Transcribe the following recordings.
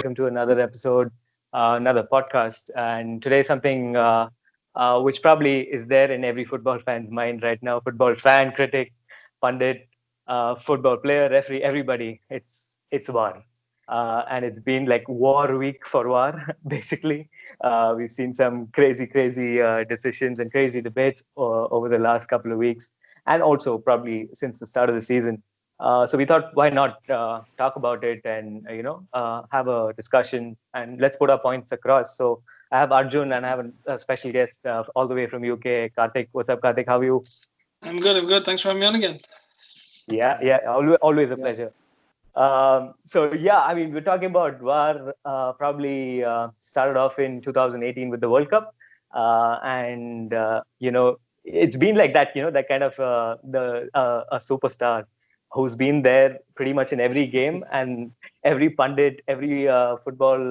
welcome to another episode, another podcast. And today, something which probably is there in every football fan's mind right now: football fan, critic, pundit, football player, referee, everybody. It's war, and it's been like war week for war. Basically, we've seen some crazy decisions and crazy debates over the last couple of weeks, and also probably since the start of the season. So we thought, why not talk about it and have a discussion and let's put our points across. So I have Arjun and I have a special guest all the way from UK, Karthik. What's up, Karthik? How are you? I'm good. Thanks for having me on again. Yeah, always a pleasure. So yeah, I mean, we're talking about VAR. Probably started off in 2018 with the World Cup, and it's been like that. That kind of the a superstar who's been there pretty much in every game, and every pundit, every football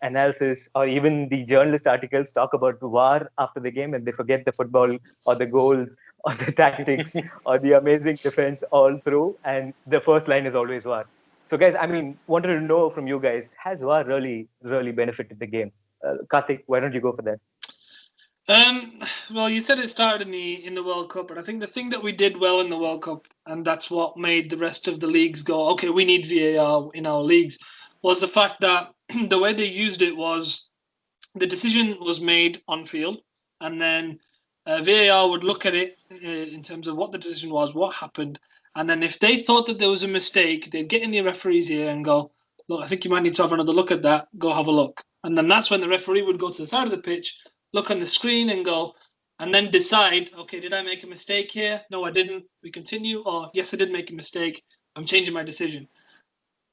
analysis, or even the journalist articles talk about VAR after the game, and they forget the football or the goals or the tactics or the amazing defense all through, and the first line is always VAR. So, guys, I mean, wanted to know from you guys, has VAR really benefited the game? Karthik, why don't you go for that? Um, well, you said it started in the World Cup, and I think the thing that we did well in the World Cup, and that's what made the rest of the leagues go, okay, we need VAR in our leagues, was the fact that the way they used it was the decision was made on field, and then VAR would look at it in terms of what the decision was, what happened, and then if they thought that there was a mistake, they'd get in the referee's ear and go, look, I think you might need to have another look at that. Go have a look. And then that's when the referee would go to the side of the pitch, look on the screen and go, and then decide, okay, did I make a mistake here? No, I didn't. We continue. Or yes, I did make a mistake. I'm changing my decision.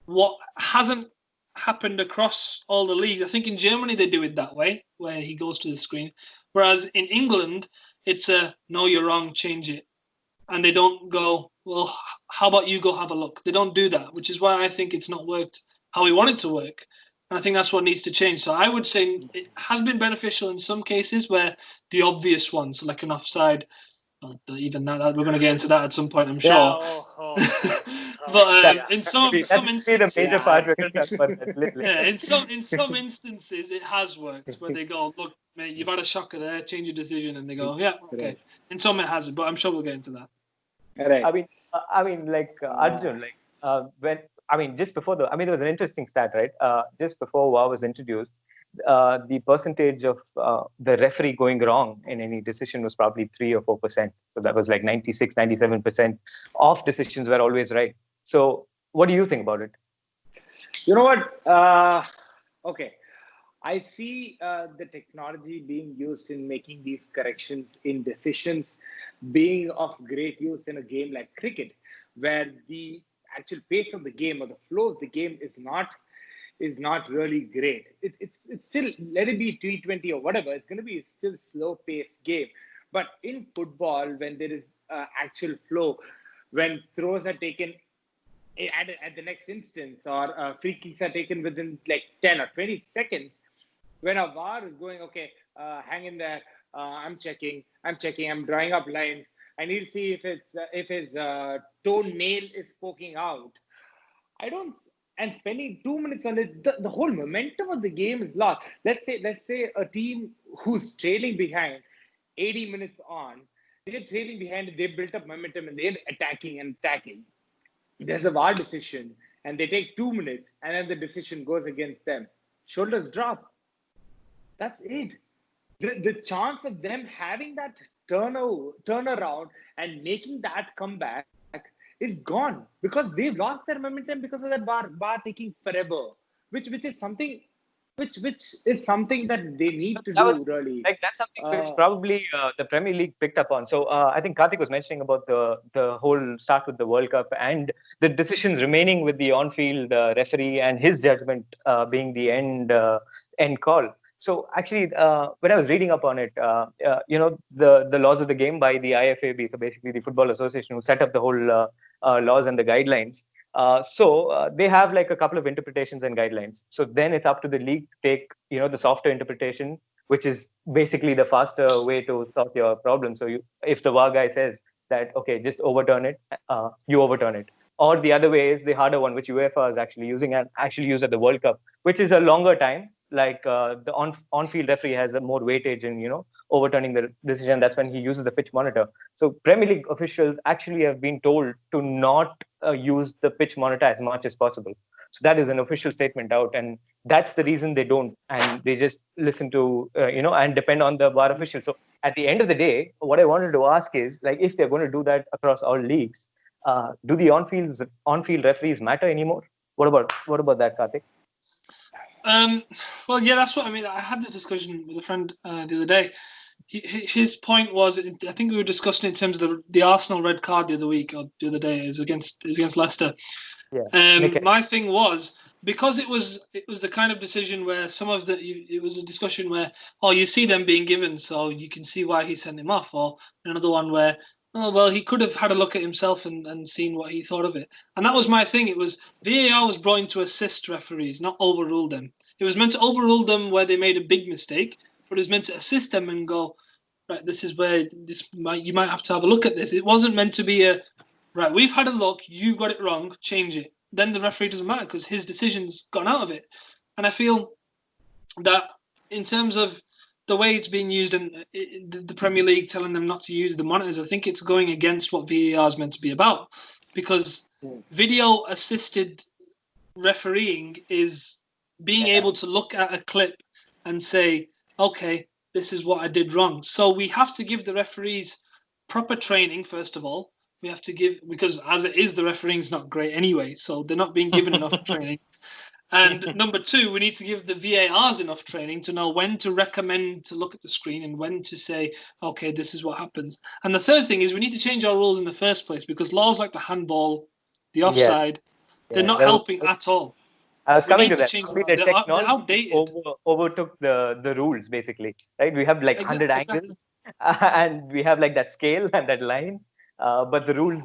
What hasn't happened across all the leagues, I think in Germany they do it that way, where he goes to the screen. Whereas in England, it's a, no, you're wrong, change it. And they don't go, well, how about you go have a look? They don't do that, which is why I think it's not worked how we want it to work. And I think that's what needs to change. So I would say it has been beneficial in some cases where the obvious ones, like an offside, even that we're going to get into that at some point, I'm sure. Yeah, but in some instances, major part we're going to talk about that later. Yeah, in some instances it has worked where they go, look, mate, you've had a shocker there, change your decision, and they go, yeah, okay. In some it hasn't, but I'm sure we'll get into that. Right. I mean, like Arjun, when just before there was an interesting stat, right? Just before VAR was introduced, the percentage of the referee going wrong in any decision was probably 3 or 4%. So that was like 96, 97% of decisions were always right. So what do you think about it? You know what? Okay. I see the technology being used in making these corrections in decisions being of great use in a game like cricket, where the actual pace of the game or the flow of the game is not really great. It's still, let it be T20 or whatever, it's going to be still slow paced game. But in football, when there is actual flow, when throws are taken at the next instance, or free kicks are taken within like 10 or 20 seconds, when a VAR is going, okay, hang in there, I'm checking, I'm drawing up lines. I need to see if his toenail is poking out. I don't, and spending 2 minutes on it, the whole momentum of the game is lost. Let's say a team who's trailing behind 80 minutes on, they're trailing behind, they built up momentum and they're attacking and attacking. There's a VAR decision and they take 2 minutes and then the decision goes against them. Shoulders drop. That's it. The chance of them having that turnaround and making that comeback is gone because they've lost their momentum because of that bar taking forever, which is something which is something that they need to do really. Like that's something which probably the Premier League picked up on. So I think Karthik was mentioning about the whole start with the World Cup and the decisions remaining with the on-field referee and his judgment being the end call. So actually, when I was reading up on it, the laws of the game by the IFAB, so basically the Football Association who set up the whole laws and the guidelines. So they have like a couple of interpretations and guidelines. So then it's up to the league to take, the softer interpretation, which is basically the faster way to solve your problem. So if the VAR guy says that, okay, just overturn it, you overturn it. or the other way is the harder one, which UEFA is actually using and actually used at the World Cup, which is a longer time. Like the on-field referee has a more weightage in overturning the decision. That's when he uses the pitch monitor. So Premier League officials actually have been told to not use the pitch monitor as much as possible. So that is an official statement out, and that's the reason they don't, and they just listen to and depend on the VAR official. So at the end of the day, what I wanted to ask is, like, if they're going to do that across all leagues, do the on-field referees matter anymore? What about that, Karthik? Well, yeah, that's what I mean. I had this discussion with a friend the other day. His point was, I think we were discussing in terms of the Arsenal red card the other week or the other day. It was against Leicester. Yeah. My thing was, because it was the kind of decision where it was a discussion where, oh, you see them being given, so you can see why he sent him off, or another one where, oh, well, he could have had a look at himself and seen what he thought of it. And that was my thing. It was VAR was brought in to assist referees, not overrule them. It was meant to overrule them where they made a big mistake, but it was meant to assist them and go, right, this is where you might have to have a look at this. It wasn't meant to be right, we've had a look, you got it wrong, change it. Then the referee doesn't matter because his decision's gone out of it. And I feel that in terms of the way it's being used and the Premier League telling them not to use the monitors, I think it's going against what VAR is meant to be about, because video assisted refereeing is being able to look at a clip and say, okay, this is what I did wrong. So we have to give the referees proper training, first of all. We have to give, because as it is, the refereeing's not great anyway, so they're not being given enough training. And number two, we need to give the VARs enough training to know when to recommend to look at the screen and when to say, okay, this is what happens. And the third thing is we need to change our rules in the first place, because laws like the handball, the offside, they're not helping at all. I was coming to that. The technology outdated. Overtook the rules, basically, right? We have like 100 angles, and we have like that scale and that line, but the rules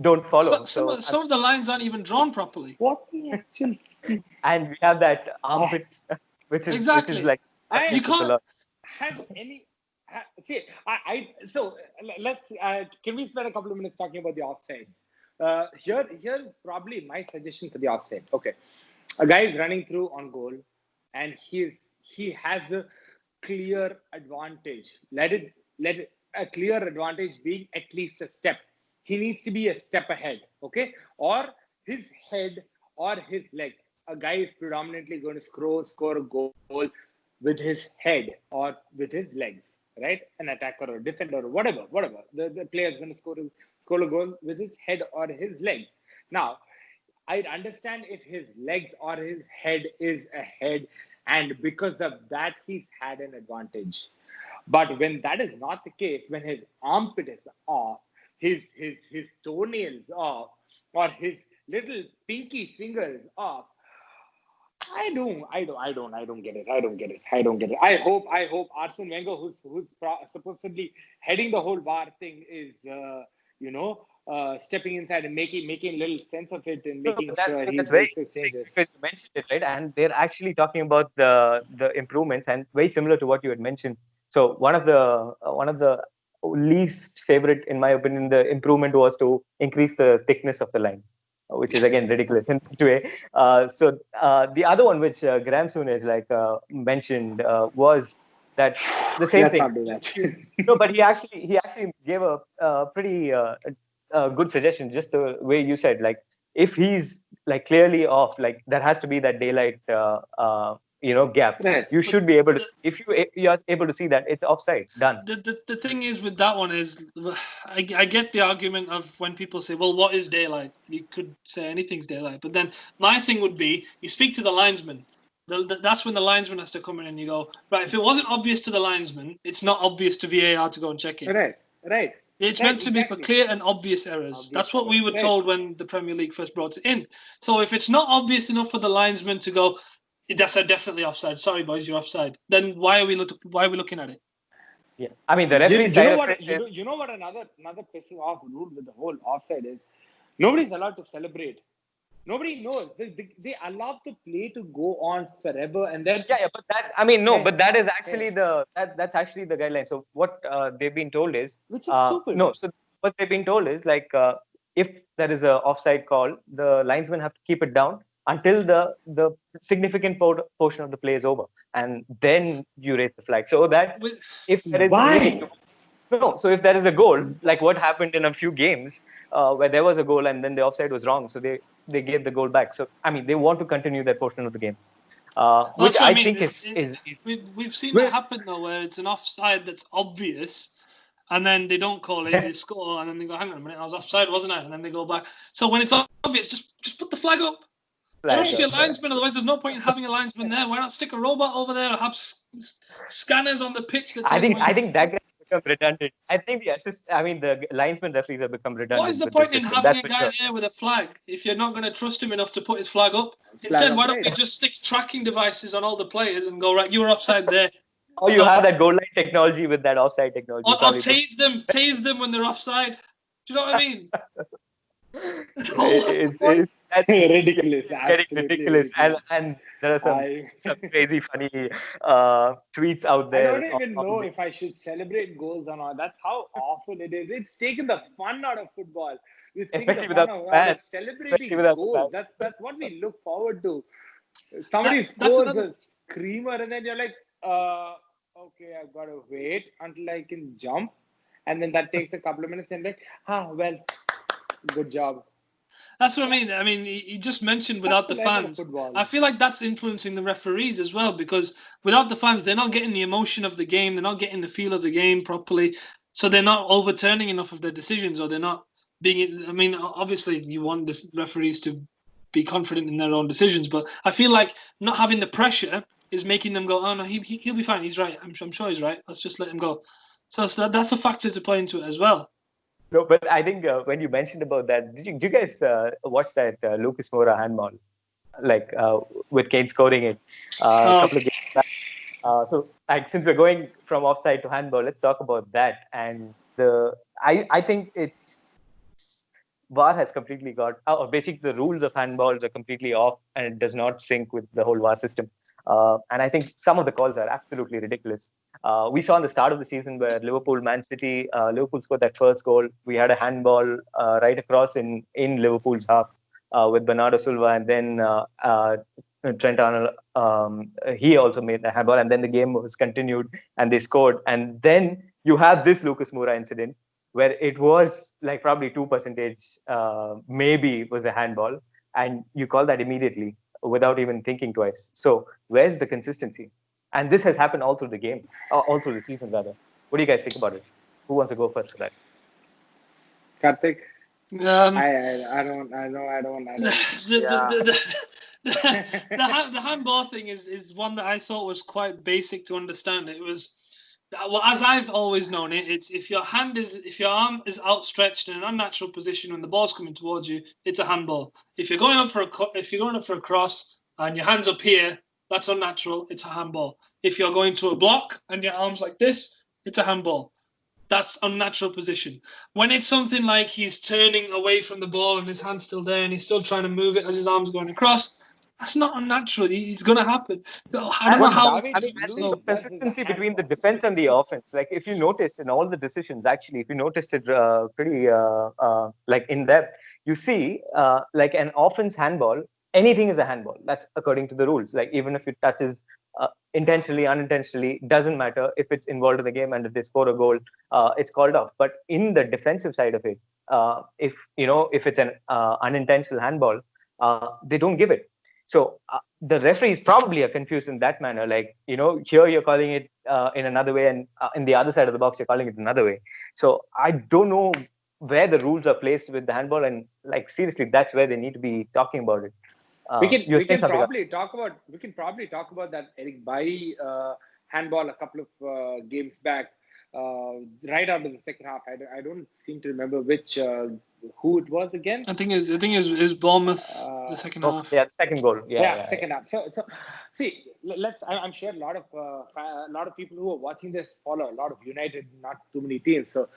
don't follow. Some of the lines aren't even drawn properly. What the actual? And we have that armpit, which is like you can't have any. So let's. Can we spend a couple of minutes talking about the offside? Here's probably my suggestion for the offside. Okay, a guy is running through on goal, and he has a clear advantage. Let a clear advantage being at least a step. He needs to be a step ahead. Okay, or his head or his leg. A guy is predominantly going to score a goal with his head or with his legs, right? An attacker or defender or whatever. The player is going to score a goal with his head or his legs. Now, I'd understand if his legs or his head is ahead, and because of that, he's had an advantage. But when that is not the case, when his armpit is off, his toenails off, or his little pinky fingers off, I don't get it. I hope Arsene Wenger, who's supposedly heading the whole VAR thing, is stepping inside and making little sense of it and making sure he makes changes. Because you mentioned it, right? And they're actually talking about the improvements, and very similar to what you had mentioned. So one of the least favorite, in my opinion, the improvement was to increase the thickness of the line, which is again ridiculous in a way. So the other one, which Graham Souness mentioned, was that the same thing. Let's not do that. No, but he actually gave a pretty good suggestion, just the way you said. Like, if he's like clearly off, like there has to be that daylight gap. Right. You should be able to, if you are able to see that it's offside, done. The thing is with that one is, I get the argument of when people say, well, what is daylight? You could say anything's daylight. But then my thing would be, you speak to the linesman. That's when the linesman has to come in and you go, right, if it wasn't obvious to the linesman, it's not obvious to VAR to go and check it. Right. It's meant to be for clear and obvious errors. That's what we were told when the Premier League first brought it in. So if it's not obvious enough for the linesman to go, that's definitely offside. Sorry, boys, you're offside. Then why are we looking at it? Yeah, I mean the referee. You know what another pissing off rule with the whole offside is? Nobody's allowed to celebrate. Nobody knows. They allow the play to go on forever, and then but that is actually that's actually the guideline. So what they've been told is, which is stupid. No, so what they've been told is if there is a offside call, the linesmen have to keep it down until the significant portion of the play is over, and then you raise the flag. So that With, if there is any Why? no, so if there is a goal, like what happened in a few games where there was a goal and then the offside was wrong, so they gave the goal back. So I mean, they want to continue that portion of the game, which that's what I I mean. think is We've seen that Wait, happen though, where it's an offside that's obvious, and then they don't call it, they score, and then they go, "Hang on a minute, I was offside, wasn't I?" And then they go back. So when it's obvious, just put the flag up. flag Trust your up. linesman, otherwise there's no point in having a linesman there. Why not stick a robot over there or have scanners on the pitch that I tell you think when I you're think that offside? has become redundant. I think the linesman referees have become What is redundant the with this point in system. having That's a for guy sure. there with a flag if you're not going to trust him enough to put his flag up? flag Instead, up, why don't we right? just stick tracking devices on all the players and go, right, you were offside there. Or you have that goal line technology with that offside technology. You Or probably put tase them when they're offside. Do you know what I mean? What's the it's, point? it's that's Ridiculous, getting absolutely ridiculous, ridiculous. and there are some I crazy funny tweets out I don't there even on know if I should celebrate goals or not. That's how awful it is. It's taken the fun out of football. It's taken the especially fun without out of fans, especially celebrating without goals. fans. That's what we look forward to. Somebody That's scores another. a screamer, and then you're like, okay, I've got to wait until I can jump. And then that takes a couple of minutes, and like, well, good job. That's what I mean. I mean, he just mentioned That's without the the life of fans. football. I feel like that's influencing the referees as well, because without the fans, they're not getting the emotion of the game. They're not getting the feel of the game properly. So they're not overturning enough of their decisions, or they're not being. I mean, obviously, you want the referees to be confident in their own decisions, but I feel like not having the pressure is making them go, "Oh no, he'll be fine. He's right. I'm sure he's right. Let's just let him go." So that's a factor to play into it as well. No, but I think when you mentioned about that, did you guys watch that Lucas Moura handball, like with Kane scoring it a Oh, couple of games back? So, like, since we're going from offside to handball, let's talk about that. And I think it's VAR has completely got, basically the rules of handballs are completely off, and it does not sync with the whole VAR system. And I think some of the calls are absolutely ridiculous. We saw in the start of the season where Man City, Liverpool scored that first goal. We had a handball right across in Liverpool's half with Bernardo Silva, and then Trent Arnold, he also made the handball, and then the game was continued and they scored. And then you have this Lucas Moura incident where it was like probably 2% maybe was a handball, and you call that immediately without even thinking twice. So where's the consistency? And this has happened all through the game, all through the season rather. What do you guys think about it? Who wants to go first for that? Karthik, um, I don't. Yeah. The handball thing is one that I thought was quite basic to understand. It was, well, as I've always known it, it's if your arm is outstretched in an unnatural position when the ball's coming towards you, it's a handball. If you're going up for a cross and your hands up here, that's unnatural. It's a handball. If you're going to a block and your arms like this, it's a handball. That's unnatural position. When it's something like he's turning away from the ball and his hand's still there and he's still trying to move it as his arm's going across, that's not unnatural. It's going to happen. I don't know What how it's David I mean, happening. I think the Luiz So does is a consistency between the handball. defense and the offense, like if you noticed in all the decisions, actually, if you noticed it pretty like in depth, you see like an offense handball, anything is a handball. That's according to the rules. Like even if it touches intentionally, unintentionally, doesn't matter if it's involved in the game and if they score a goal, it's called off. But in the defensive side of it, if it's an unintentional handball, they don't give it. So the referees probably are confused in that manner. Like, here you're calling it in another way, and in the other side of the box, you're calling it another way. So I don't know where the rules are placed with the handball, and like seriously, that's where they need to be talking about it. We can You're we saying can something. probably talk about that Eric Bailly handball a couple of games back, right after the second half. I don't seem to remember who it was again. I think is Bournemouth the second Oh, half. yeah, second goal. Yeah, yeah, Second half. So see, I'm sure a lot of people who are watching this follow a lot of United, not too many teams. So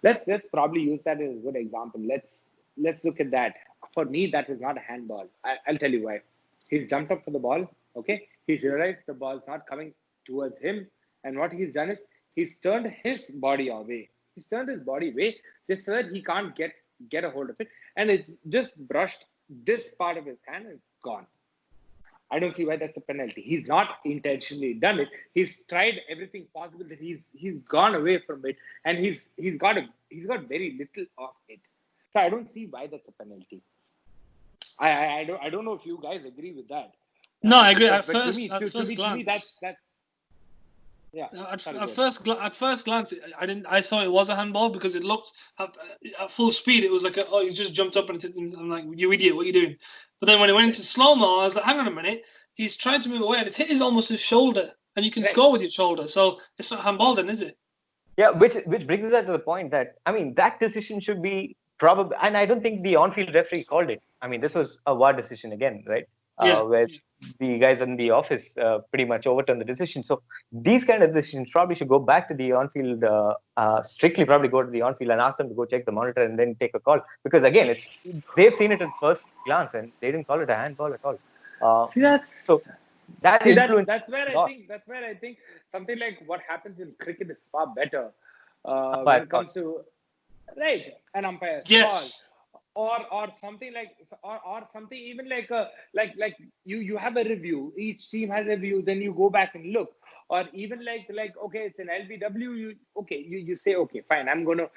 let's probably use that as a good example. Let's look at that. For me, that was not a handball. I'll tell you why. He's jumped up for the ball. Okay, he's realized the ball's not coming towards him, and what he's done is he's turned his body away. He's turned his body away just so that he can't get get a hold of it, and it's just brushed this part of his hand and it's gone. I don't see why that's a penalty. He's not intentionally done it. He's tried everything possible that he's gone away from it, and he's got very little of it. So I don't see why that's a penalty. I don't know if you guys agree with that. No, I agree. But at first glance, that's yeah. At first glance, I thought it was a handball because it looked at full speed. It was like, he's just jumped up and hit him. I'm like, you idiot, what are you doing? But then when it went into slow mo, I was like, hang on a minute. He's trying to move away, and it's hit almost his shoulder, and you can score with your shoulder. So it's not handball, then, is it? Yeah, which brings us to the point that that decision should be probably, and I don't think the on-field referee called it. I mean, this was a VAR decision again, right? Where the guys in the office pretty much overturned the decision. So these kind of decisions probably should go back to the on-field, strictly probably go to the on-field and ask them to go check the monitor and then take a call. Because again, they've seen it at first glance and they didn't call it a handball at all. That's where I think something like what happens in cricket is far better when it comes to an umpire's call. Or something like or something even like you have a review, each team has a review, then you go back and look, or even like okay, it's an LBW, you say okay, fine, I'm gonna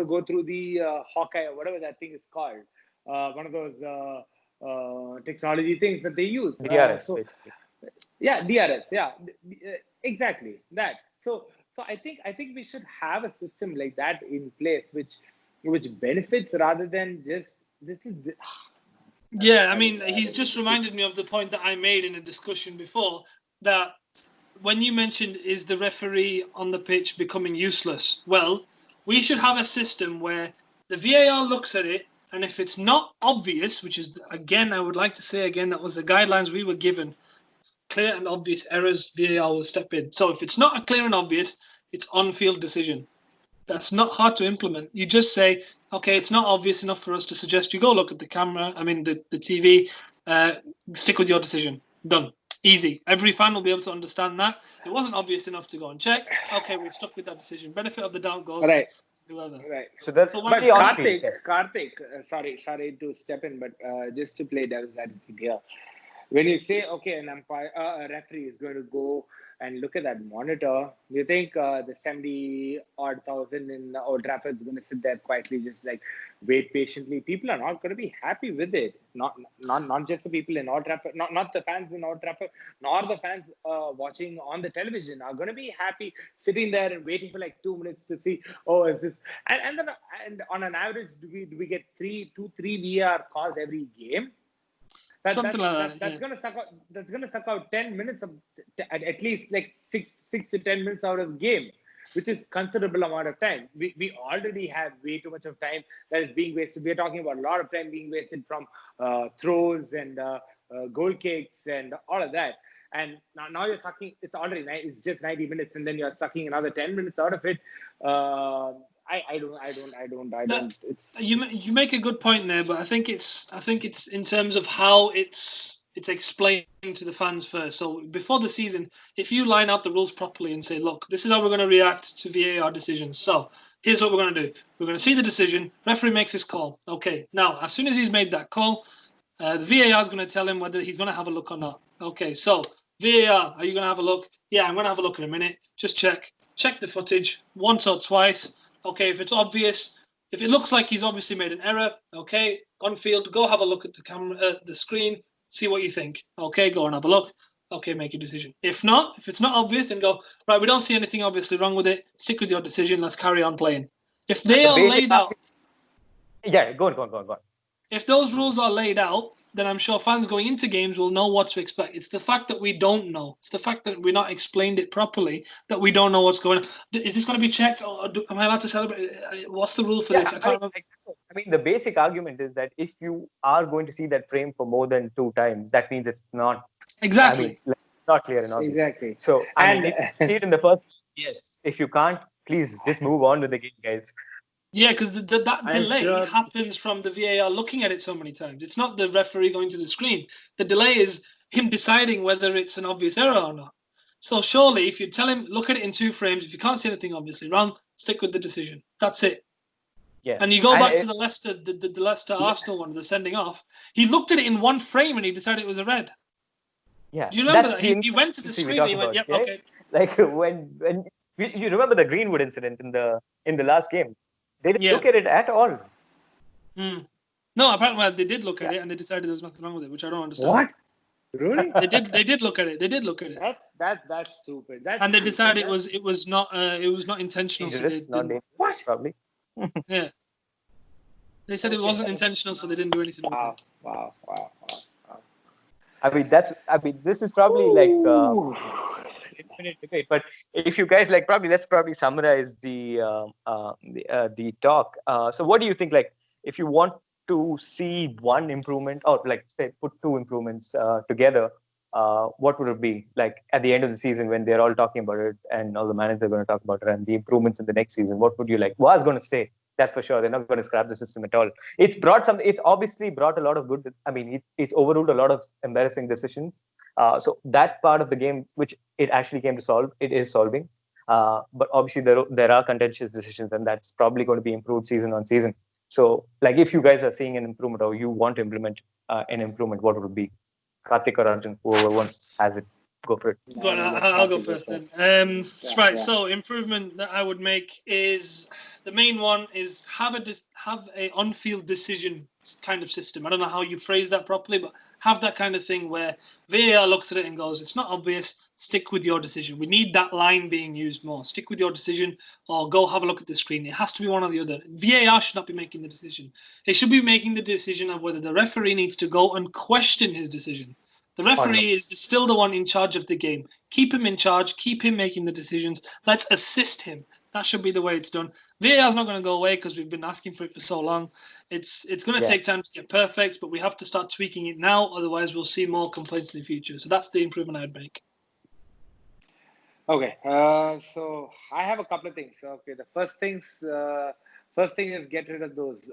go through the Hawkeye or whatever that thing is called, one of those technology things that they use, DRS, DRS, exactly that. So I think we should have a system like that in place which benefits rather than just I mean, he's just reminded me of the point that I made in a discussion before, that when you mentioned, is the referee on the pitch becoming useless? Well, we should have a system where the VAR looks at it, and if it's not obvious, which is, again, I would like to say again, that was the guidelines we were given, clear and obvious errors, VAR will step in. So if it's not a clear and obvious, it's on-field decision. That's not hard to implement. You just say, okay, it's not obvious enough for us to suggest you go look at the camera, the TV, stick with your decision. Done. Easy. Every fan will be able to understand that. It wasn't obvious enough to go and check. Okay, we've stuck with that decision. Benefit of the doubt goes to whoever. Right. So that's but Karthik, sorry to step in, but just to play devil's advocate here. When you say, okay, an umpire, a referee is going to go and look at that monitor, you think the 70-odd thousand in Old Trafford is going to sit there quietly, just like wait patiently? People are not going to be happy with it. Not just the people in Old Trafford, not the fans in Old Trafford, nor the fans watching on the television are going to be happy sitting there and waiting for like 2 minutes to see, oh, is this? And on an average, do we get three VAR calls every game? That's gonna suck out 10 minutes of at least like six to 10 minutes out of the game, which is considerable amount of time. We already have way too much of time that is being wasted. We're talking about a lot of time being wasted from throws and goal kicks and all of that. And now you're sucking. It's just 90 minutes, and then you're sucking another 10 minutes out of it. I don't. You make a good point there, but I think it's in terms of how it's explained to the fans first. So before the season, if you line out the rules properly and say, look, this is how we're going to react to VAR decisions. So here's what we're going to do. We're going to see the decision. Referee makes his call. Okay. Now, as soon as he's made that call, the VAR is going to tell him whether he's going to have a look or not. Okay. So VAR, are you going to have a look? Yeah, I'm going to have a look in a minute. Just check the footage once or twice. Okay, if it's obvious, if it looks like he's obviously made an error, okay, on field, go have a look at the camera, the screen, see what you think. Okay, go and have a look. Okay, make your decision. If it's not obvious, then go, right, we don't see anything obviously wrong with it. Stick with your decision. Let's carry on playing. If they are laid out. Yeah, go on. If those rules are laid out, then I'm sure fans going into games will know what to expect. It's the fact that we don't know. It's the fact that we're not explained it properly that we don't know what's going on. Is this going to be checked? Or am I allowed to celebrate? What's the rule for this? I can't remember. I mean, the basic argument is that if you are going to see that frame for more than 2 times, that means it's not exactly not clear enough. Exactly. So if you see it in the first, yes. If you can't, please just move on with the game, guys. Yeah, because that delay happens from the VAR looking at it so many times. It's not the referee going to the screen. The delay is him deciding whether it's an obvious error or not. So surely, if you tell him, look at it in 2 frames, if you can't see anything obviously wrong, stick with the decision. That's it. Yeah. And you go back to the Leicester Arsenal one, the sending off. He looked at it in one frame and he decided it was a red. Yeah. Do you remember That's that? the He went to the inconsistency we screen and he talk went, about, "Yep, right? okay." Like when you remember the Greenwood incident in the last game, they didn't Yeah. look at it at all. No, apparently they did look at Yeah. it and they decided there was nothing wrong with it, which I don't understand. What? Really? They did look at it. They did look at it. That's stupid. And they decided it was not intentional, so they Dangerous, not didn't. dangerous, probably. Yeah. They said it wasn't intentional, so they didn't do anything. Wow. I mean, this is probably like infinite debate. But if you guys like, let's summarize the talk. So what do you think? Like, if you want to see one improvement, or like say put two improvements together, what would it be? Like at the end of the season when they're all talking about it and all the managers are going to talk about it and the improvements in the next season, what would you like? Was going to stay. That's for sure. They're not going to scrap the system at all. It's obviously brought a lot of good. I mean, it's overruled a lot of embarrassing decisions. So that part of the game, which it actually came to solve, it is solving. But obviously there are contentious decisions, and that's probably going to be improved season on season. So, like, if you guys are seeing an improvement or you want to implement an improvement, what would it be? Karthik or Arjun, whoever wants has it. Go for it. Go on, I'll go first then. Right. So improvement that I would make is the main one is have a on-field decision kind of system. I don't know how you phrase that properly, but have that kind of thing where VAR looks at it and goes, "It's not obvious. Stick with your decision." We need that line being used more. Stick with your decision, or go have a look at the screen. It has to be one or the other. VAR should not be making the decision. It should be making the decision of whether the referee needs to go and question his decision. The referee is still the one in charge of the game. Keep him in charge. Keep him making the decisions. Let's assist him. That should be the way it's done. VAR is not going to go away because we've been asking for it for so long. It's going to take time to get perfect, but we have to start tweaking it now. Otherwise, we'll see more complaints in the future. So that's the improvement I'd make. Okay. So I have a couple of things. Okay. The first thing is get rid of those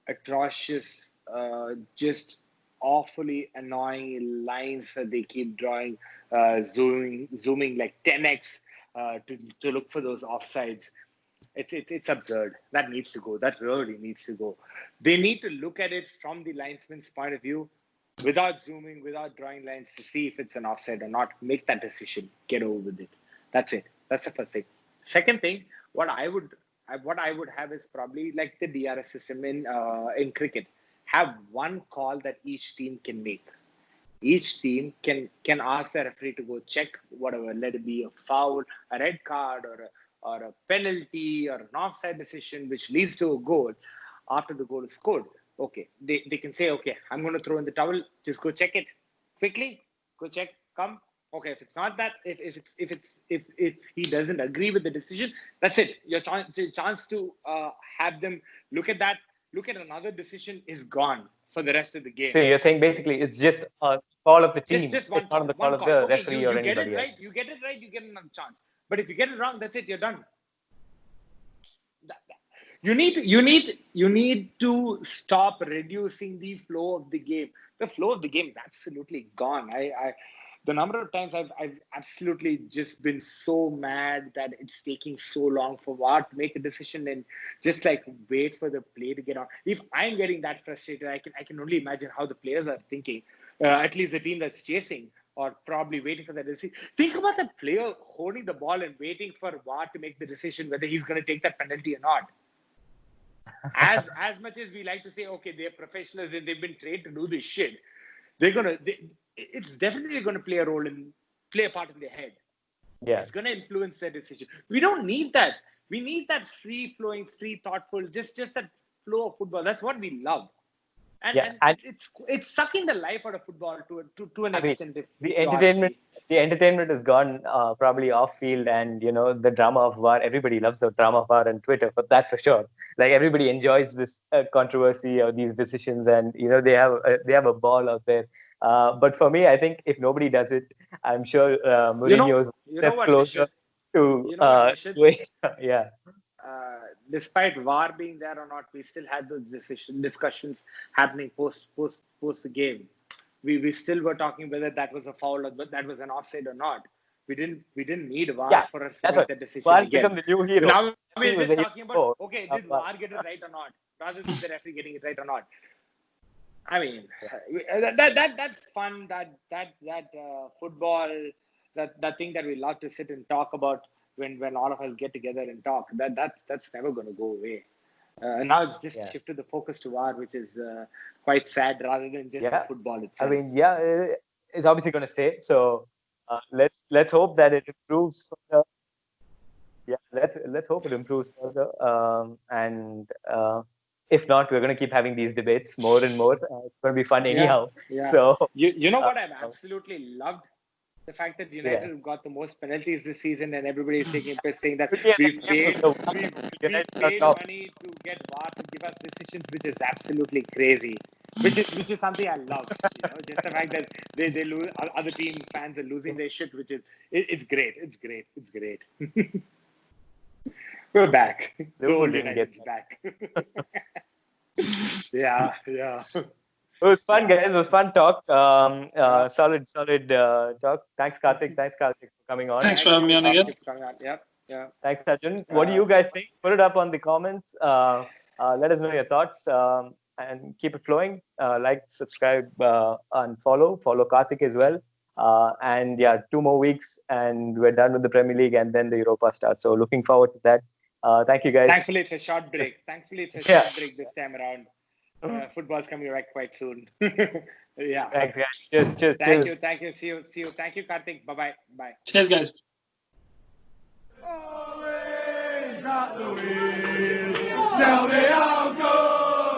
atrocious, just awfully annoying lines that they keep drawing, zooming like 10x to look for those offsides. It's absurd. That needs to go. That really needs to go. They need to look at it from the linesman's point of view, without zooming, without drawing lines to see if it's an offside or not. Make that decision. Get over with it. That's it. That's the first thing. Second thing, what I would have is probably like the DRS system in cricket. Have one call that each team can make. Each team can ask the referee to go check whatever, let it be a foul, a red card, or a penalty, or an offside decision which leads to a goal after the goal is scored. Okay, they can say, okay, I'm going to throw in the towel. Just go check it quickly. Go check. Come. Okay, if it's not that, if he doesn't agree with the decision, that's it. Your chance to have them look at that. Look at another decision is gone for the rest of the game. So you're saying basically it's just a call of the team. Just one it's not on the call of the okay, referee you or get anybody it right. else. You get it right, you get another chance. But if you get it wrong, that's it. You're done. You need to stop reducing the flow of the game. The flow of the game is absolutely gone. The number of times I've absolutely just been so mad that it's taking so long for VAR to make a decision and just like wait for the play to get on. If I'm getting that frustrated, I can only imagine how the players are thinking. At least the team that's chasing or probably waiting for that decision. Think about the player holding the ball and waiting for VAR to make the decision whether he's going to take that penalty or not. As much as we like to say, okay, they're professionals and they've been trained to do this shit, it's definitely going to play a part in their head. Yeah, it's going to influence their decision. We don't need that. We need that free flowing, free thoughtful, just that flow of football. That's what we love. And it's sucking the life out of football to an extent. The entertainment is gone probably off field, and the drama of VAR. Everybody loves the drama of VAR on Twitter, but that's for sure. Like everybody enjoys this controversy or these decisions, and they have a ball out there. But for me, I think if nobody does it, I'm sure Mourinho's closer to doing. Yeah. Despite VAR being there or not, we still had those discussions happening post the game. We still were talking whether that was a foul or that was an offside or not. We didn't need VAR Yeah, for us to that's make right. that decision VAR again. become the new hero. Now He we're was just a talking hero about, okay, did of VAR get it right or not, rather than the referee getting it right or not. I mean, that's fun. That football, that thing that we love to sit and talk about when all of us get together and talk. That's never going to go away. Now it's just shifted the focus to VAR, which is quite sad, rather than just the football itself. I mean, it's obviously going to stay. So let's hope that it improves further. Yeah, let's hope it improves further. And if not, we're going to keep having these debates more and more. It's going to be fun anyhow. Yeah. So you know what I've absolutely loved? The fact that United have got the most penalties this season, and everybody is taking a piss, saying that we paid money to get VAR to give us decisions, which is absolutely crazy. Which is something I love. Just the fact that they lose, other team fans are losing their shit, which is it's great. It's great. We're back. The old United's back. Yeah. It was fun, guys. It was fun talk. Solid talk. Thanks, Karthik. For coming on. Thanks for having me on again. Yeah. Thanks, Arjun. What do you guys think? Put it up on the comments. Let us know your thoughts. And keep it flowing. Like, subscribe, and follow. Follow Karthik as well. And 2 more weeks, and we're done with the Premier League, and then the Europa starts. So looking forward to that. Thank you, guys. Thankfully, it's a short break. Short break this time around. Football's coming back quite soon. Yeah. Thanks, guys. Cheers. Thank you. See you. Thank you, Karthik. Bye. Cheers, guys. Always at the wheel. Tell me how.